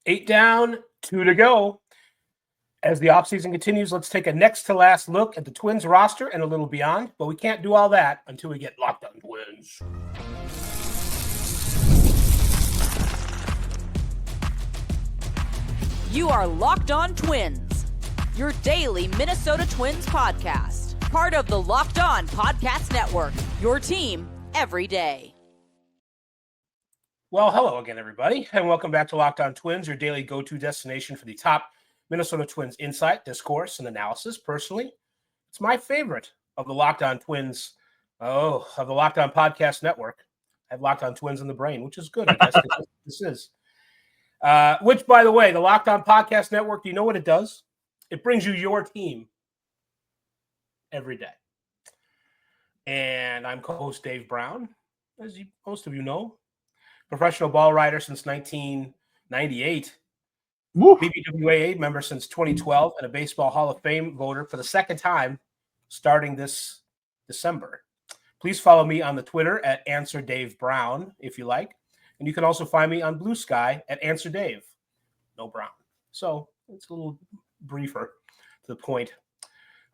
8 down, 2 to go. As the offseason continues, let's take a next to last look at the Twins roster and a little beyond. But we can't do all that until we get Locked On Twins. You are Locked On Twins, your daily Minnesota Twins podcast. Part of the Locked On Podcast Network, your team every day. Well, hello again, everybody, and welcome back to Locked On Twins, your daily go-to destination for the top Minnesota Twins insight, discourse, and analysis. Personally, it's my favorite of the Locked On Twins, of the Locked On Podcast Network. I have Locked On Twins in the brain, which is good, I guess, because this is. Which, by the way, the Locked On Podcast Network, do you know what it does? It brings you your team every day. And I'm co-host Dave Brown, as most of you know. Professional ball writer since 1998. Woo. BBWA member since 2012 and a Baseball Hall of Fame voter for the second time starting this December. Please follow me on the Twitter at AnswerDaveBrown if you like. And you can also find me on Blue Sky at AnswerDave. No Brown. So it's a little briefer to the point.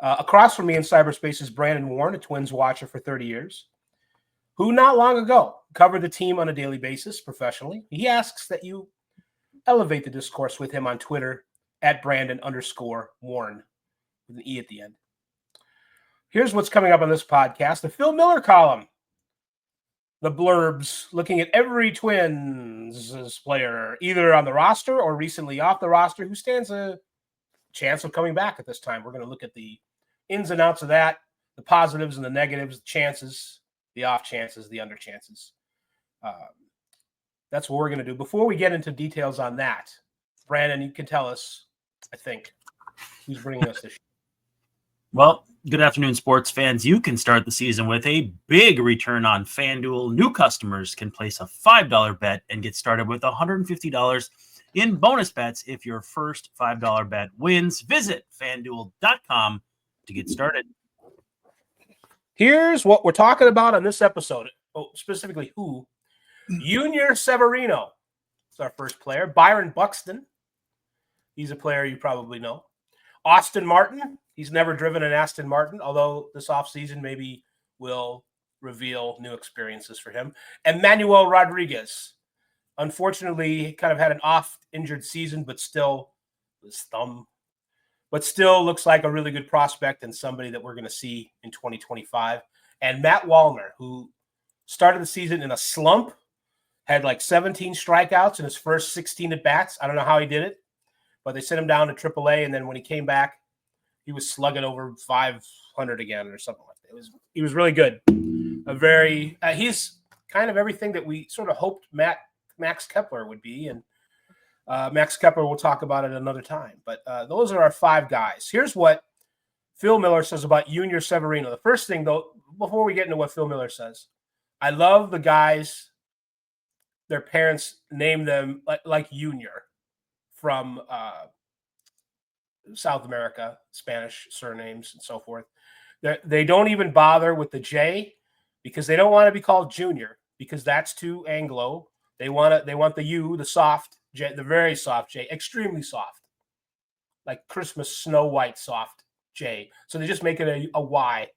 Across from me in cyberspace is Brandon Warren, a Twins watcher for 30 years, who not long ago covered the team on a daily basis professionally. He asks that you elevate the discourse with him on Twitter at Brandon_Warren with an E at the end. Here's what's coming up on this podcast. The Phil Miller column. The blurbs looking at every Twins player, either on the roster or recently off the roster, who stands a chance of coming back at this time. We're going to look at the ins and outs of that, the positives and the negatives, the chances, the off chances, the under chances. That's what we're going to do. Before we get into details on that, Brandon, you can tell us, I think, who's bringing us this show. Well, good afternoon, sports fans. You can start the season with a big return on FanDuel. New customers can place a $5 bet and get started with $150 in bonus bets if your first $5 bet wins. Visit FanDuel.com to get started. Here's what we're talking about on this episode. Oh, specifically who? Yunior Severino is our first player. Byron Buxton. He's a player you probably know. Austin Martin. He's never driven an Aston Martin, although this offseason maybe will reveal new experiences for him. And Manuel Rodriguez. Unfortunately, he kind of had an off-injured season, but still his thumb. But still looks like a really good prospect and somebody that we're going to see in 2025. And Matt Wallner, who started the season in a slump, had like 17 strikeouts in his first 16 at-bats. I don't know how he did it, but they sent him down to AAA, and then when he came back, he was slugging over 500 again or something like that. He was really good. He's kind of everything that we sort of hoped Max Kepler would be, and Max Kepler we'll talk about at another time. But those are our five guys. Here's what Phil Miller says about Yunior Severino. The first thing, though, before we get into what Phil Miller says, I love the guys, their parents name them like Yunior from South America, Spanish surnames and so forth. They don't even bother with the J because they don't want to be called Junior because that's too Anglo. They want the U, the soft J, the very soft J, extremely soft, like Christmas Snow White soft J. So they just make it a Y.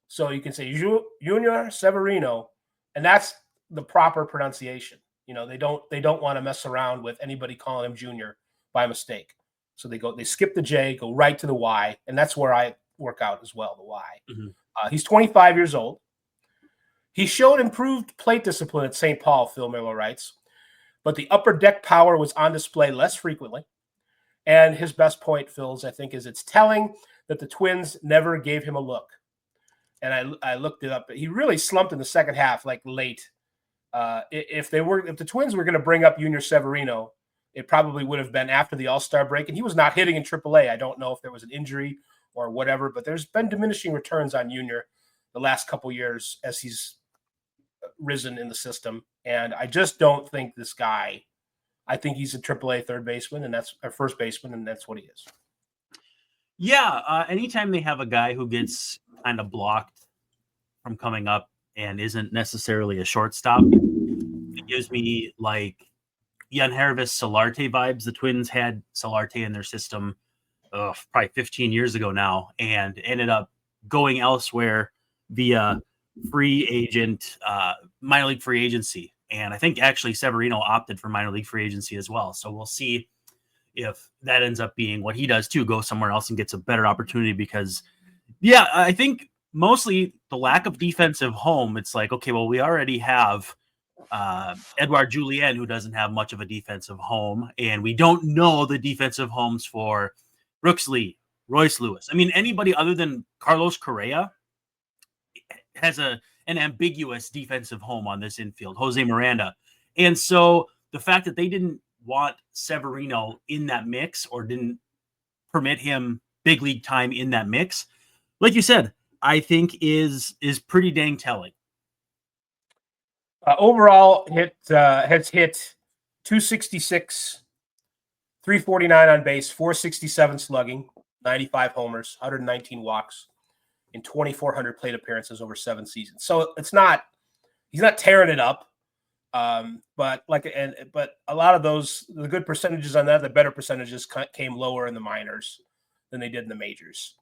So you can say Yunior Severino, and that's the proper pronunciation. You know, they don't want to mess around with anybody calling him Junior by mistake. So they skip the J, go right to the Y, and that's where I work out as well, the Y. Mm-hmm. He's 25 years old. He showed improved plate discipline at St. Paul, Phil Miller writes, but the upper deck power was on display less frequently. And his best point, Phil's, I think, is it's telling that the Twins never gave him a look. And I looked it up. He really slumped in the second half, like late. If the Twins were going to bring up Yunior Severino, it probably would have been after the All-Star break. And he was not hitting in AAA. I don't know if there was an injury or whatever, but there's been diminishing returns on Yunior the last couple years as he's risen in the system. And I just don't think this guy, I think he's a AAA third baseman, and that's a first baseman, and that's what he is. Yeah. Anytime they have a guy who gets kind of blocked from coming up and isn't necessarily a shortstop, it gives me like Yanhervis Solarte vibes. The Twins had Solarte in their system probably 15 years ago now, and ended up going elsewhere via free agent, minor league free agency. And I think actually Severino opted for minor league free agency as well. So we'll see if that ends up being what he does too, go somewhere else and gets a better opportunity. Because I think mostly the lack of defensive home, it's like, okay, well, we already have Edouard Julien, who doesn't have much of a defensive home, and we don't know the defensive homes for Brooks Lee, Royce Lewis. I mean, anybody other than Carlos Correa has an ambiguous defensive home on this infield, Jose Miranda. And so the fact that they didn't want Severino in that mix or didn't permit him big league time in that mix, like you said, I think is pretty dang telling. Overall, has hit 266, 349 on base, 467 slugging, 95 homers, 119 walks, in 2,400 plate appearances over 7 seasons. So he's not tearing it up. But a lot of those, the good percentages on that, the better percentages came lower in the minors than they did in the majors.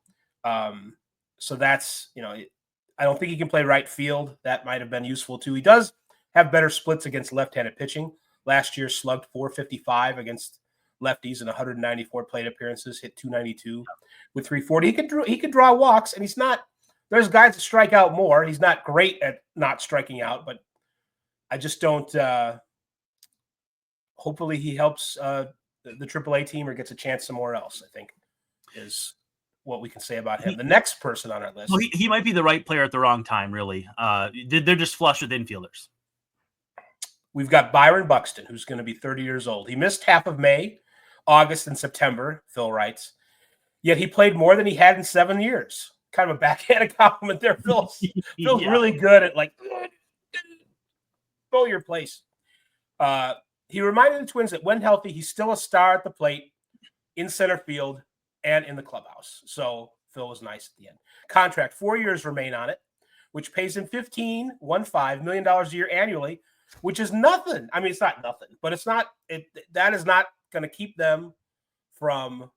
So that's, I don't think he can play right field. That might have been useful too. He does have better splits against left-handed pitching. Last year slugged 455 against lefties in 194 plate appearances, hit 292 with 340. He can draw walks, and there's guys that strike out more. He's not great at not striking out, but I just don't. Hopefully, he helps the AAA team or gets a chance somewhere else, I think, is what we can say about him. The next person on our list. Well, he might be the right player at the wrong time, really. They're just flush with infielders. We've got Byron Buxton, who's going to be 30 years old. He missed half of May, August, and September, Phil writes. Yet he played more than he had in 7 years. Kind of a backhanded compliment there, Phil. Phil's really good at go your place. He reminded the Twins that when healthy, he's still a star at the plate, in center field, and in the clubhouse. So Phil was nice at the end. Contract, 4 years remain on it, which pays him $15 million a year annually, which is nothing. I mean, it's not nothing, but that is not going to keep them from.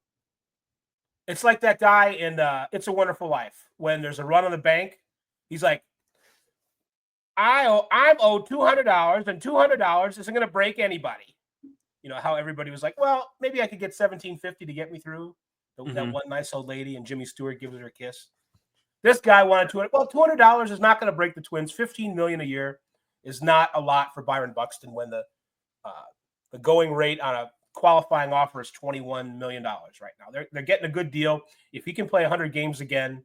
It's like that guy in It's a Wonderful Life. When there's a run on the bank, he's like, I'm owed $200, and $200 isn't going to break anybody. You know how everybody was like, well, maybe I could get $1,750 to get me through. That one nice old lady, and Jimmy Stewart gives her a kiss. This guy wanted $200. Well, $200 is not going to break the Twins. $15 million a year is not a lot for Byron Buxton when the going rate on a qualifying offer is $21 million right now. They're getting a good deal. If he can play 100 games again,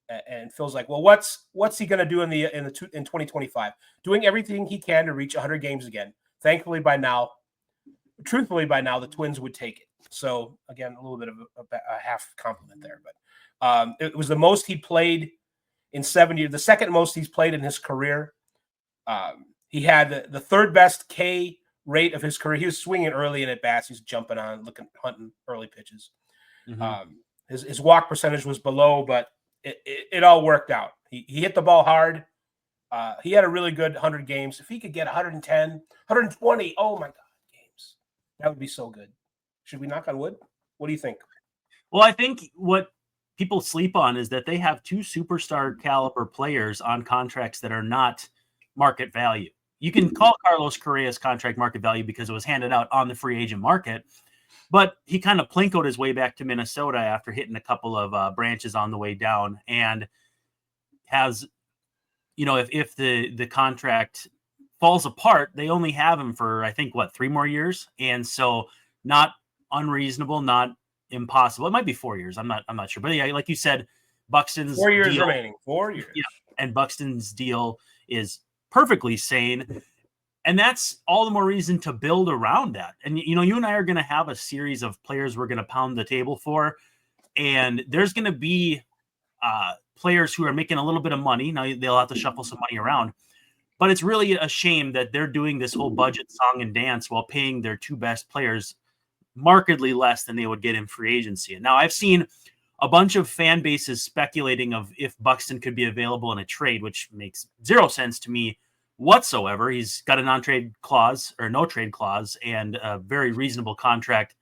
and Phil's like, well, what's he going to do in 2025? Doing everything he can to reach 100 games again. Truthfully by now, the Twins would take it. So again, a little bit of a half compliment there, but it was the most he played in 7 years, the second most he's played in his career. He had the third best K rate of his career. He was swinging early in at bats. He was jumping on, hunting early pitches. His walk percentage was below, but it all worked out. He hit the ball hard. He had a really good 100 games. If he could get 110, 120, oh my God, games, that would be so good. Should we knock on wood? What do you think? Well, I think what people sleep on is that they have 2 superstar caliber players on contracts that are not market value. You can call Carlos Correa's contract market value because it was handed out on the free agent market, but he kind of plinkoed his way back to Minnesota after hitting a couple of branches on the way down, and has, if the contract falls apart, they only have him for, I think, 3 more years. And so not unreasonable, not impossible. It might be 4 years. I'm not sure, but yeah, like you said, Buxton's 4 years deal, remaining, 4 years. Yeah. And Buxton's deal is perfectly sane. And that's all the more reason to build around that. And, you and I are going to have a series of players we're going to pound the table for. And there's going to be players who are making a little bit of money. Now they'll have to shuffle some money around. But it's really a shame that they're doing this whole budget song and dance while paying their 2 best players markedly less than they would get in free agency. And now I've seen a bunch of fan bases speculating of if Buxton could be available in a trade, which makes 0 sense to me whatsoever. He's got a non-trade clause or no trade clause and a very reasonable contract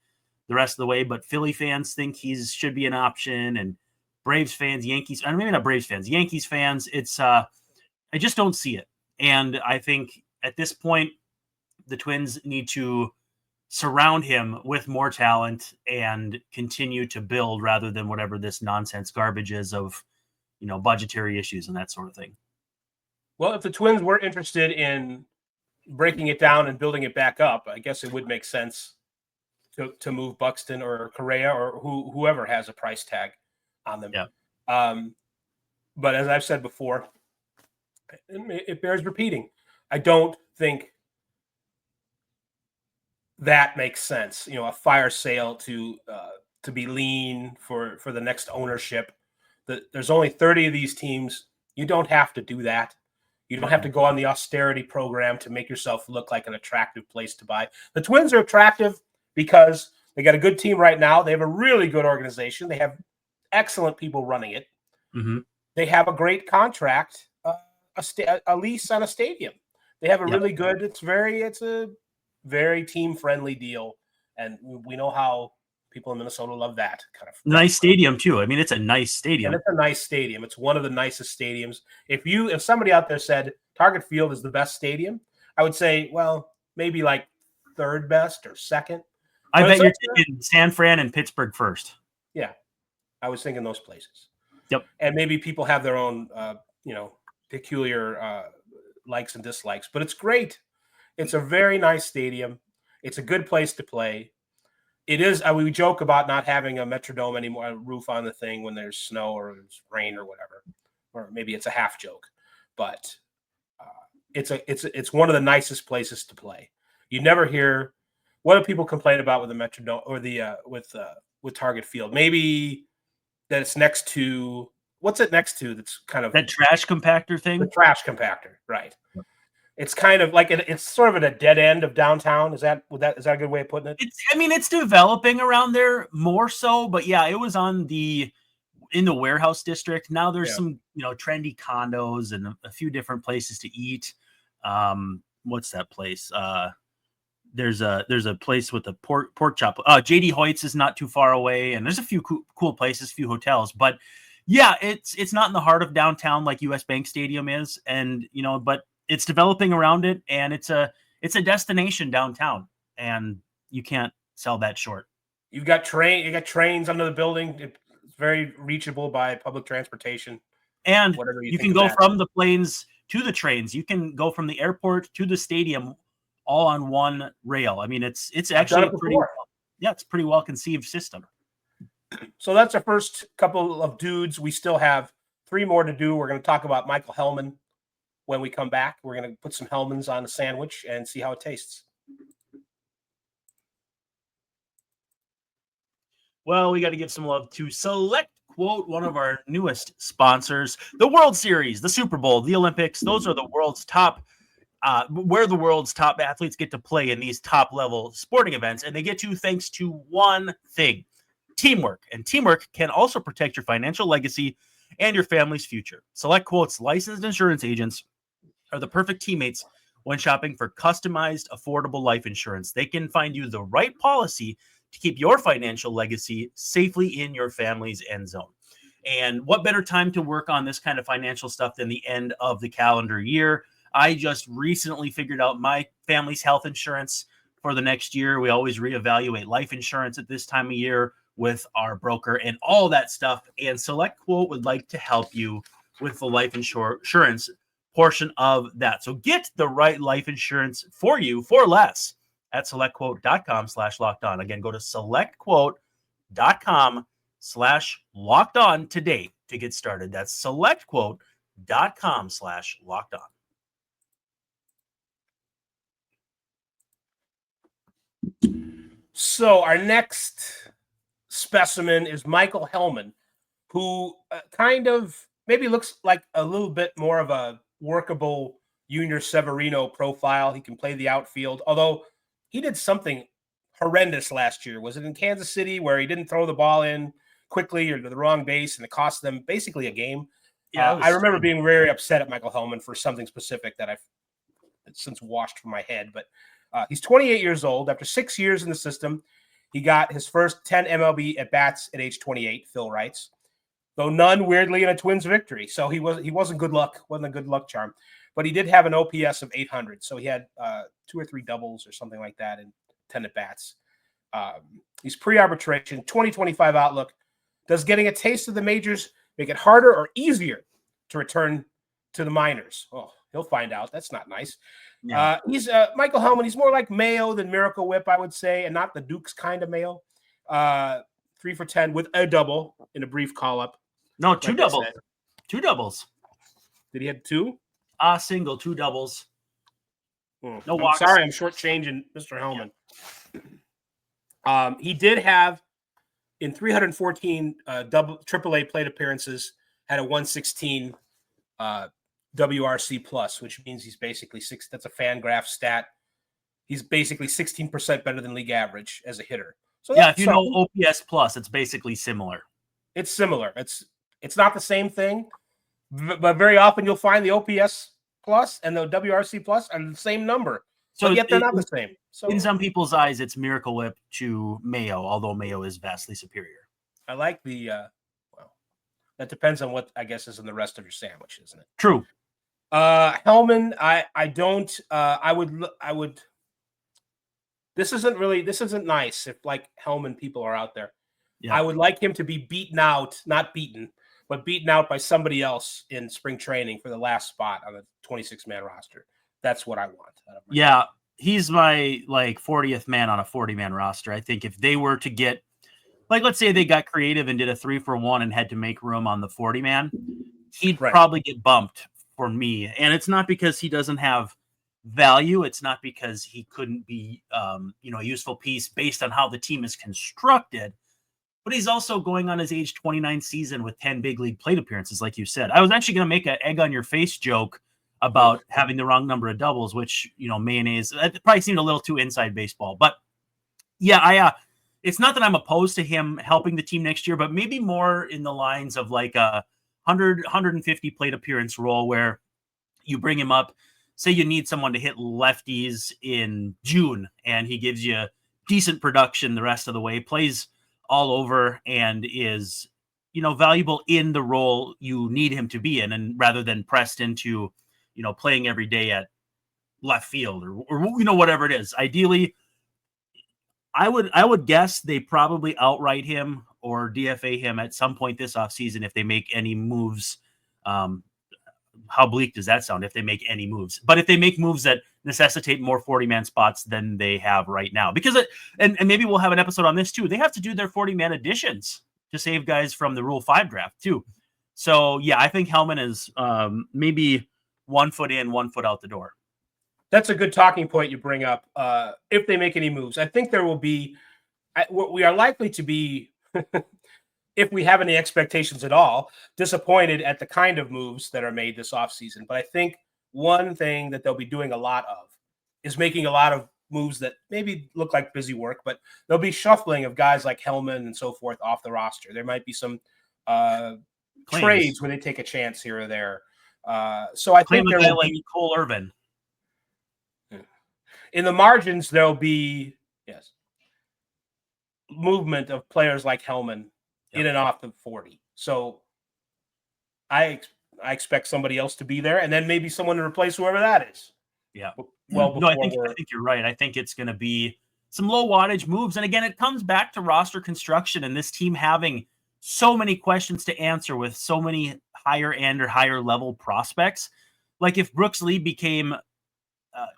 the rest of the way. But Philly fans think he should be an option, and Braves fans, Yankees, or maybe not Braves fans, Yankees fans. I just don't see it. And I think at this point, the Twins need to surround him with more talent and continue to build rather than whatever this nonsense garbage is of, budgetary issues and that sort of thing. Well, if the Twins were interested in breaking it down and building it back up, I guess it would make sense to move Buxton or Correa or whoever has a price tag on them. Yeah. But as I've said before, it bears repeating. I don't think that makes sense. A fire sale to be lean for the next ownership. There's only 30 of these teams. You don't have to do that. You don't have to go on the austerity program to make yourself look like an attractive place to buy. The Twins are attractive because they got a good team right now. They have a really good organization. They have excellent people running it. Mm-hmm. They have a great contract, a lease on a stadium. They have a really good. It's a very team-friendly deal, and we know how people in Minnesota love that kind of nice stadium too. I mean, it's a nice stadium. And it's a nice stadium. It's one of the nicest stadiums. If somebody out there said Target Field is the best stadium, I would say, well, maybe like third best or second. I bet you're taking San Fran and Pittsburgh first. Yeah, I was thinking those places. Yep. And maybe people have their own, peculiar likes and dislikes, but it's great. It's a very nice stadium. It's a good place to play. It is. We joke about not having a Metrodome anymore, a roof on the thing when there's snow or there's rain or whatever, or maybe it's a half joke, but it's one of the nicest places to play. You never hear what do people complain about with the Metrodome or the with Target Field. Maybe that it's next to what's it next to? That's kind of that trash compactor thing. The trash compactor, right? It's kind of like it's sort of at a dead end of downtown. Is that a good way of putting it? It's developing around there more so, but yeah, it was in the warehouse district. Now there's some trendy condos and a few different places to eat. What's that place? There's a place with a pork chop. JD Hoyt's is not too far away, and there's a few cool places, few hotels. But yeah, it's not in the heart of downtown like US Bank Stadium is, and but it's developing around it, and it's a destination downtown, and you can't sell that short. You got trains under the building. It's very reachable by public transportation. And you can go from the planes to the trains. You can go from the airport to the stadium all on one rail. I mean, it's actually it's pretty well conceived system. So that's our first couple of dudes. We still have 3 more to do. We're going to talk about Michael Helman. When we come back, we're going to put some Helmans on a sandwich and see how it tastes. Well, we got to give some love to SelectQuote, one of our newest sponsors. The World Series, the Super Bowl, the Olympics, those are the world's top, where the world's top athletes get to play in these top-level sporting events, and they get to thanks to one thing, teamwork. And teamwork can also protect your financial legacy and your family's future. SelectQuote's licensed insurance agents are the perfect teammates when shopping for customized, affordable life insurance. They can find you the right policy to keep your financial legacy safely in your family's end zone. And what better time to work on this kind of financial stuff than the end of the calendar year? I just recently figured out my family's health insurance for the next year. We always reevaluate life insurance at this time of year with our broker and all that stuff. And SelectQuote would like to help you with the life insurance portion of that. So get the right life insurance for you for less at SelectQuote.com/lockedon. Again, go to SelectQuote.com/lockedon today to get started. That's SelectQuote.com/lockedon. So our next specimen is Michael Helman, who kind of maybe looks like a little bit more of a workable Yunior Severino profile. He can play the outfield, although he did something horrendous last year. Was it in Kansas City where he didn't throw the ball in quickly or to the wrong base and it cost them basically a game? Yeah, I remember being very upset at Michael Helman for something specific that since washed from my head. But he's 28 years old. After 6 years in the system, he got his first 10 MLB at bats at age 28. Phil writes, though none weirdly in a Twins victory. So he wasn't good luck. Wasn't a good luck charm. But he did have an OPS of 800. So he had 2 or 3 doubles or something like that in 10 at bats. He's pre-arbitration, 2025 outlook. Does getting a taste of the majors make it harder or easier to return to the minors? Oh, he'll find out. That's not nice. Yeah. He's Michael Helman. He's more like Mayo than Miracle Whip, I would say, and not the Dukes kind of Mayo. 3 for 10 with a double in a brief call-up. No, 2 doubles. 2 doubles. Did he have 2? A single, 2 doubles. No walks. Sorry, I'm shortchanging Mr. Helman. Yeah. He did have, in 314 AAA plate appearances, had a 116 WRC plus, which means he's basically that's a FanGraph stat. He's basically 16% better than league average as a hitter. So yeah, if you know OPS plus, it's basically similar. It's similar. It's not the same thing, but very often you'll find the OPS plus and the WRC plus are the same number. So yet they're not the same. So in some people's eyes, it's Miracle Whip to Mayo, although Mayo is vastly superior. I like the well, that depends on what I guess is in the rest of your sandwich, isn't it? True. Helman, I would this isn't nice if like Helman people are out there. Yeah. I would like him to be beaten out, not beaten, but beaten out by somebody else in spring training for the last spot on the 26-man roster. That's what I want. Yeah, he's my 40th man on a 40-man roster. I think if they were to get, let's say they got creative and did a 3-for-1 and had to make room on the 40-man, he'd probably get bumped for me. And it's not because he doesn't have value. It's not because he couldn't be, a useful piece based on how the team is constructed. But he's also going on his age 29 season with 10 big league plate appearances, like you said. I was actually going to make an egg on your face joke about having the wrong number of doubles, which, mayonnaise, it probably seemed a little too inside baseball. But yeah, it's not that I'm opposed to him helping the team next year, but maybe more in the lines of like a 150 plate appearance role where you bring him up, say you need someone to hit lefties in June, and he gives you decent production the rest of the way, plays all over, and is, valuable in the role you need him to be in, and rather than pressed into, playing every day at left field or whatever it is. Ideally, I would guess they probably outright him or DFA him at some point this offseason if they make any moves. How bleak does that sound if they make any moves? But if they make moves that necessitate more 40-man spots than they have right now, because and maybe we'll have an episode on this too. They have to do their 40-man additions to save guys from the Rule 5 draft too. So yeah, I think Helman is maybe 1 foot in, 1 foot out the door. That's a good talking point you bring up. If they make any moves, I think there will be, we are likely to be, if we have any expectations at all, disappointed at the kind of moves that are made this offseason. But I think one thing that they'll be doing a lot of is making a lot of moves that maybe look like busy work, but there'll be shuffling of guys like Helman and so forth off the roster. There might be some trades where they take a chance here or there. So I think there will be Cole Irvin. In the margins, there'll be movement of players like Helman in and off the 40. So I expect somebody else to be there, and then maybe someone to replace whoever that is. Yeah. Well, no, I think you're right. I think it's going to be some low wattage moves. And again, it comes back to roster construction and this team having so many questions to answer with so many higher end or higher level prospects. Like if Brooks Lee became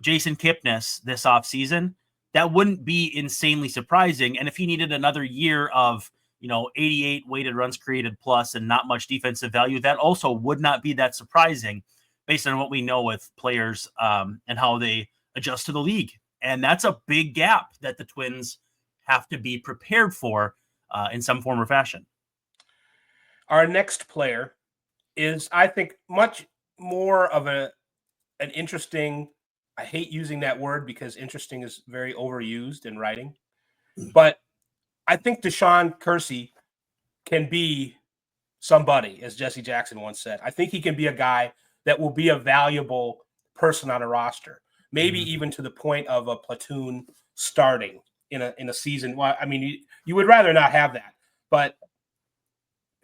Jason Kipnis this offseason, that wouldn't be insanely surprising. And if he needed another year of, 88 weighted runs created plus and not much defensive value, that also would not be that surprising based on what we know with players and how they adjust to the league. And that's a big gap that the Twins have to be prepared for in some form or fashion. Our next player is, I think, much more of an interesting, I hate using that word because interesting is very overused in writing, but I think DaShawn Keirsey can be somebody, as Jesse Jackson once said. I think he can be a guy that will be a valuable person on a roster. maybe even to the point of a platoon starting in a season. Well, I mean, you would rather not have that, but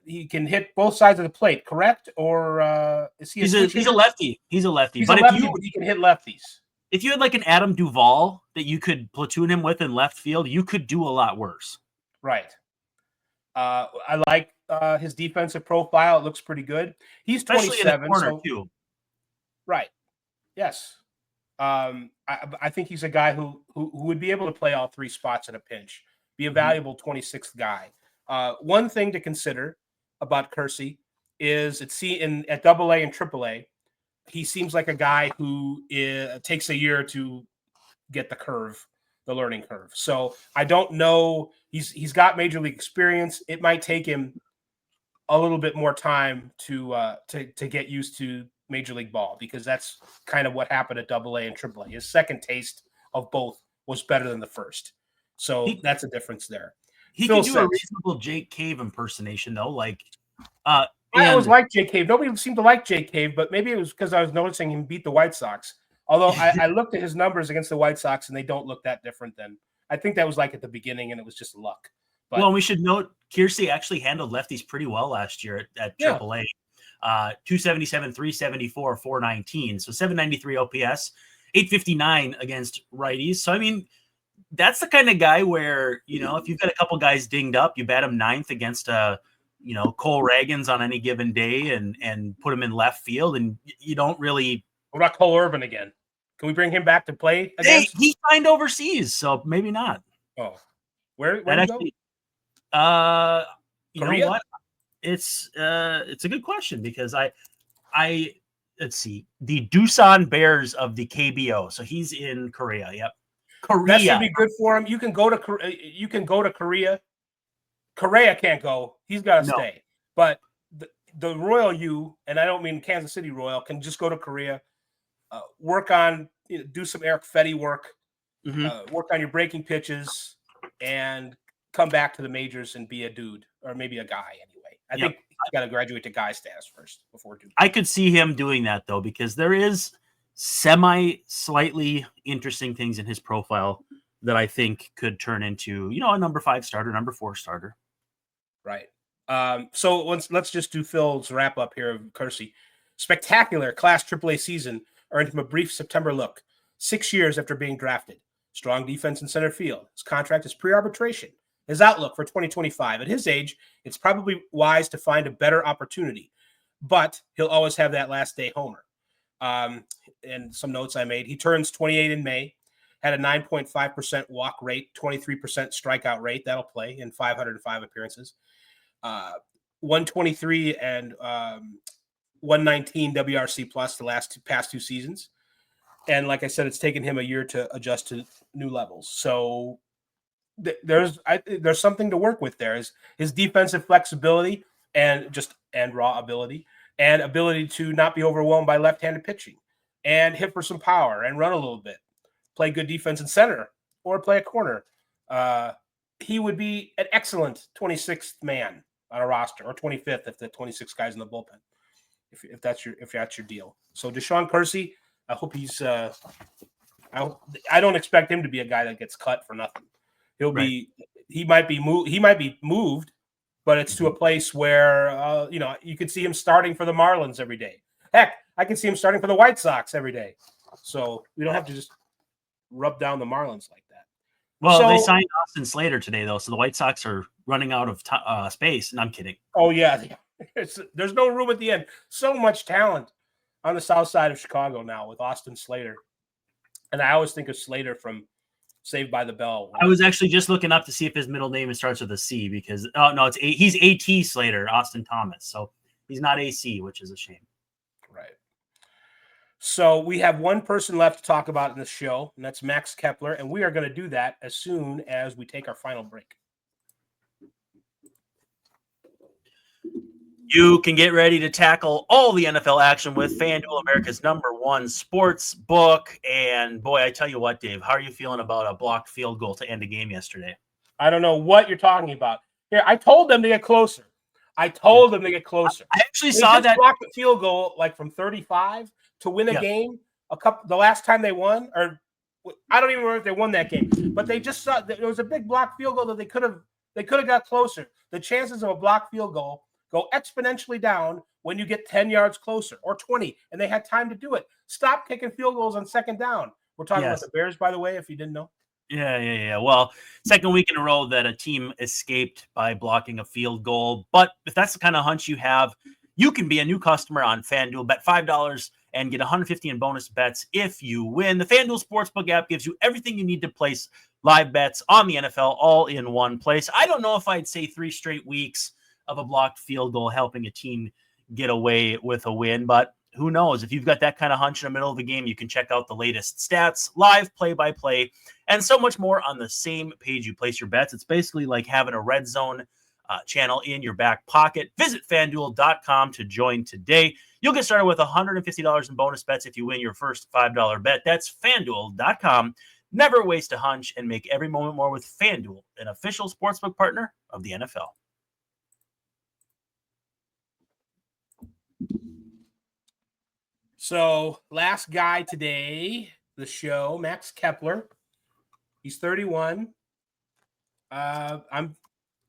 he can hit both sides of the plate, correct? Or is he? He's a lefty. He's a lefty. He's but a lefty, but he can hit lefties. If you had like an Adam Duvall that you could platoon him with in left field, you could do a lot worse. Right. I like his defensive profile. It looks pretty good. He's Especially 27. in the corner, so, too. Right. Yes. I think he's a guy who would be able to play all three spots in a pinch, be a valuable 26th guy. One thing to consider about Keirsey is at AA and AAA, he seems like a guy who takes a year to get the learning curve. So I don't know. He's got major league experience. It might take him a little bit more time to get used to major league ball, because that's kind of what happened at AA and AAA. His second taste of both was better than the first. So that's a difference there. He could do a reasonable Jake Cave impersonation, though. Like, I always liked Jake Cave. Nobody seemed to like Jake Cave, but maybe it was because I was noticing him beat the White Sox. Although I looked at his numbers against the White Sox, and they don't look that different than I think that was like at the beginning, and it was just luck. But, well, we should note Keirsey actually handled lefties pretty well last year at AAA. 277, 374, 419. So 793 OPS, 859 against righties. So, I mean, that's the kind of guy where, if you've got a couple guys dinged up, you bat him ninth against Cole Ragans on any given day and put him in left field, and you don't really. What about Cole Urban again? Can we bring him back to play again? He signed overseas, so maybe not. Oh, where actually, go? You know what? It's a good question, because I let's see, the Doosan Bears of the KBO. So he's in Korea. Yep. Korea. That should be good for him. You can go to Korea. Korea can't go. He's got to stay. But the Royal U, and I don't mean Kansas City Royal, can just go to Korea, work on, do some Eric Fetty work, work on your breaking pitches, and come back to the majors and be a dude, or maybe a guy anyway. I think he's got to graduate to guy status first before dude. I could see him doing that, though, because there is slightly interesting things in his profile that I think could turn into, a number 5 starter, number 4 starter. Right. So let's just do Phil's wrap up here of Keirsey. Spectacular Class AAA season earned him a brief September look. 6 years after being drafted. Strong defense in center field. His contract is pre-arbitration. His outlook for 2025. At his age, it's probably wise to find a better opportunity, but he'll always have that last day homer. And some notes I made. He turns 28 in May, had a 9.5% walk rate, 23% strikeout rate. That'll play in 505 appearances. 123 and 119 WRC plus the past 2 seasons. And like I said, it's taken him a year to adjust to new levels. So there's something to work with there. His defensive flexibility and raw ability and ability to not be overwhelmed by left-handed pitching and hit for some power and run a little bit, play good defense in center or play a corner. He would be an excellent 26th man on a roster, or 25th if the 26 guys in the bullpen, if that's your deal. So DaShawn Keirsey, I hope he's. I don't expect him to be a guy that gets cut for nothing. He'll be. He might be moved, but it's to a place where you could see him starting for the Marlins every day. Heck, I can see him starting for the White Sox every day. So we don't have to just rub down the Marlins like that. Well, they signed Austin Slater today, though, so the White Sox are running out of space. And I'm kidding. Oh yeah, there's no room at the end. So much talent on the south side of Chicago now with Austin Slater, and I always think of Slater from Saved by the Bell. I was actually just looking up to see if his middle name starts with a C, because he's A.T. Slater, Austin Thomas, so he's not A.C., which is a shame. Right. So we have one person left to talk about in this show, and that's Max Kepler, and we are going to do that as soon as we take our final break. You can get ready to tackle all the NFL action with FanDuel, America's #1 sports book. And boy, I tell you what, Dave, how are you feeling about a blocked field goal to end a game yesterday? I don't know what you're talking about. Here, I told them to get closer. I actually saw that blocked the field goal like from 35 to win a game the last time they won, or I don't even remember if they won that game, but they just saw there was a big block field goal that they could have got closer. The chances of a block field goal go exponentially down when you get 10 yards closer or 20, and they had time to do it. Stop kicking field goals on second down. We're talking about the Bears, by the way, if you didn't know. Yeah. Well, second week in a row that a team escaped by blocking a field goal. But if that's the kind of hunch you have, you can be a new customer on FanDuel. Bet $5 and get $150 in bonus bets if you win. The FanDuel Sportsbook app gives you everything you need to place live bets on the NFL all in one place. I don't know if I'd say 3 straight weeks of a blocked field goal helping a team get away with a win, but who knows? If you've got that kind of hunch in the middle of the game, you can check out the latest stats, live play-by-play, and so much more on the same page you place your bets. It's basically like having a red zone channel in your back pocket. Visit FanDuel.com to join today. You'll get started with $150 in bonus bets if you win your first $5 bet. That's FanDuel.com. Never waste a hunch and make every moment more with FanDuel, an official sportsbook partner of the NFL. So last guy today, the show, Max Kepler. He's 31. I'm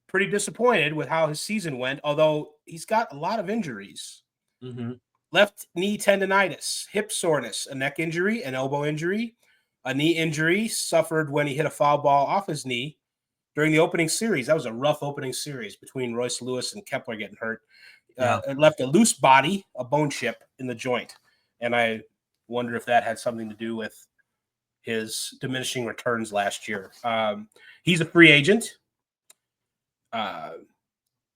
pretty disappointed with how his season went, although he's got a lot of injuries. Mm-hmm. Left knee tendonitis, hip soreness, a neck injury, an elbow injury, a knee injury suffered when he hit a foul ball off his knee during the opening series. That was a rough opening series between Royce Lewis and Kepler getting hurt. It left a loose body, a bone chip in the joint. And I wonder if that had something to do with his diminishing returns last year. He's a free agent.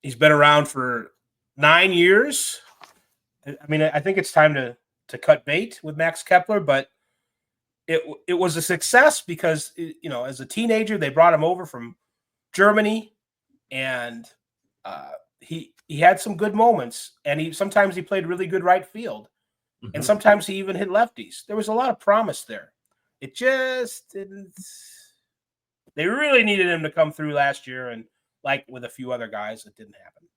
He's been around for 9 years. I mean, I think it's time to cut bait with Max Kepler, but it was a success because, as a teenager, they brought him over from Germany, and he had some good moments, and sometimes he played really good right field. Mm-hmm. And sometimes he even hit lefties. There was a lot of promise there. It just didn't. They really needed him to come through last year, and like with a few other guys, it didn't happen.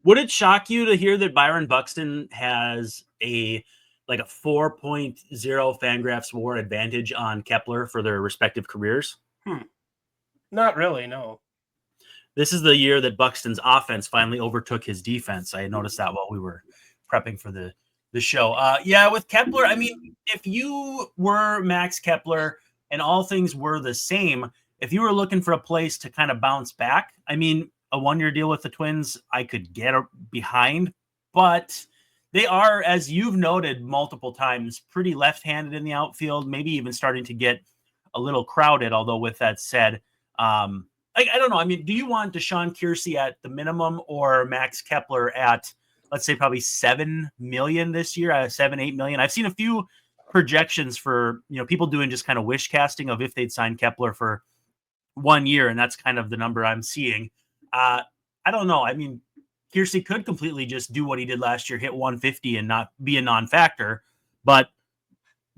Would it shock you to hear that Byron Buxton has a 4.0 Fangraphs WAR advantage on Kepler for their respective careers? Not really, no. This is the year that Buxton's offense finally overtook his defense. I noticed that while we were prepping for the show. With Kepler, I mean, if you were Max Kepler and all things were the same, if you were looking for a place to kind of bounce back, I mean, a 1-year deal with the Twins, I could get behind, but they are, as you've noted multiple times, pretty left-handed in the outfield, maybe even starting to get a little crowded. Although with that said, I don't know. I mean, do you want DaShawn Keirsey at the minimum or Max Kepler at, let's say, probably $7 million this year, $7-8 million? I've seen a few projections for, people doing just kind of wish casting of if they'd sign Kepler for 1 year. And that's kind of the number I'm seeing. I don't know. I mean, Keirsey could completely just do what he did last year, hit 150 and not be a non-factor, but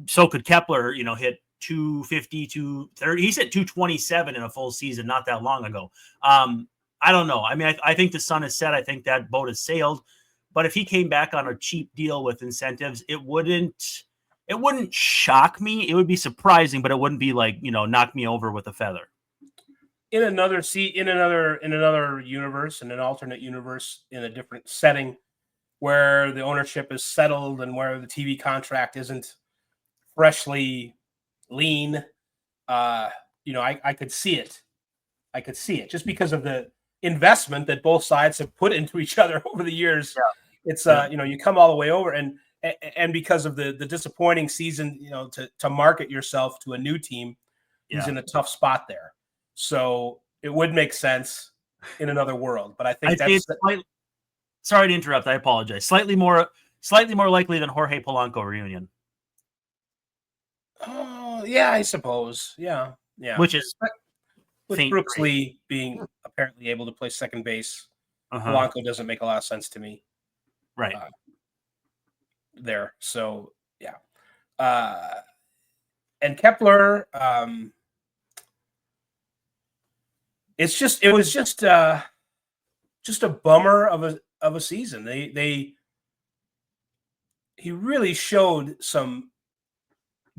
so could Kepler, hit 250, 230. He's hit 227 in a full season not that long ago. I don't know. I mean, I think the sun is set. I think that boat has sailed. But if he came back on a cheap deal with incentives, it wouldn't shock me. It would be surprising, but it wouldn't be like, knock me over with a feather. In another universe, in an alternate universe, in a different setting where the ownership is settled and where the TV contract isn't freshly lean, I could see it. I could see it just because of the investment that both sides have put into each other over the years. Yeah. It's you come all the way over, and because of the disappointing season, to market yourself to a new team, he's in a tough spot there. So it would make sense in another world, but I think sorry to interrupt. I apologize. Slightly more likely than Jorge Polanco reunion. Oh yeah, I suppose. Yeah. Which is with Brooks Lee being apparently able to play second base. Polanco doesn't make a lot of sense to me. Right. There. So yeah. And Kepler, it was just a bummer of a season. He really showed some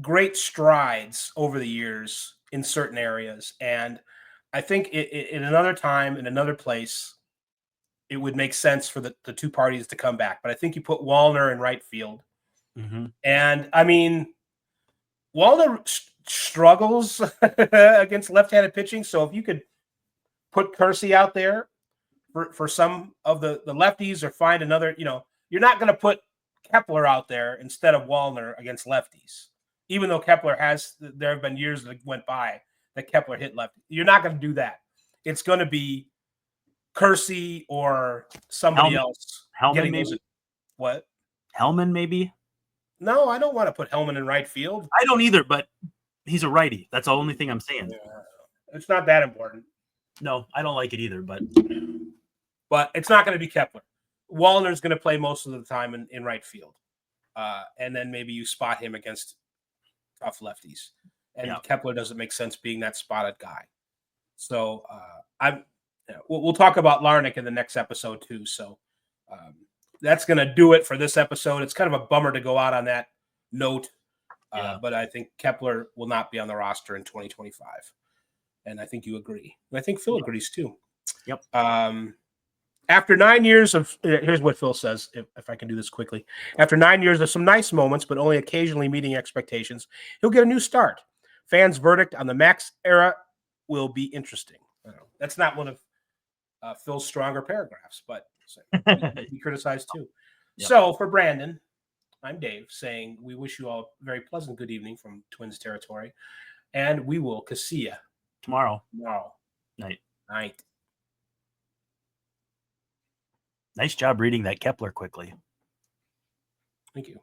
great strides over the years in certain areas. And I think in another time, in another place, it would make sense for the two parties to come back. But I think you put Wallner in right field. Mm-hmm. And I mean, Wallner struggles against left-handed pitching. So if you could put Keirsey out there for some of the lefties, or find another, you're not going to put Kepler out there instead of Wallner against lefties, even though there have been years that went by that Kepler hit lefty. You're not going to do that. It's going to be Keirsey or somebody else. Helman, maybe. What? Helman, maybe. No, I don't want to put Helman in right field. I don't either, but he's a righty. That's the only thing I'm saying. Yeah. It's not that important. No, I don't like it either, but it's not going to be Kepler. Wallner's going to play most of the time in right field. And then maybe you spot him against tough lefties. And Kepler doesn't make sense being that spotted guy. So we'll talk about Larnach in the next episode too. So that's going to do it for this episode. It's kind of a bummer to go out on that note. But I think Kepler will not be on the roster in 2025. And I think you agree. And I think Phil agrees too. Yep. After 9 years of, here's what Phil says, if I can do this quickly. After 9 years of some nice moments, but only occasionally meeting expectations, he'll get a new start. Fans' verdict on the Max era will be interesting. That's not one of Phil's stronger paragraphs, but he criticized too. Yep. So for Brandon, I'm Dave, saying we wish you all a very pleasant good evening from Twins territory, and we will see ya tomorrow. Night. Nice job reading that Kepler quickly. Thank you.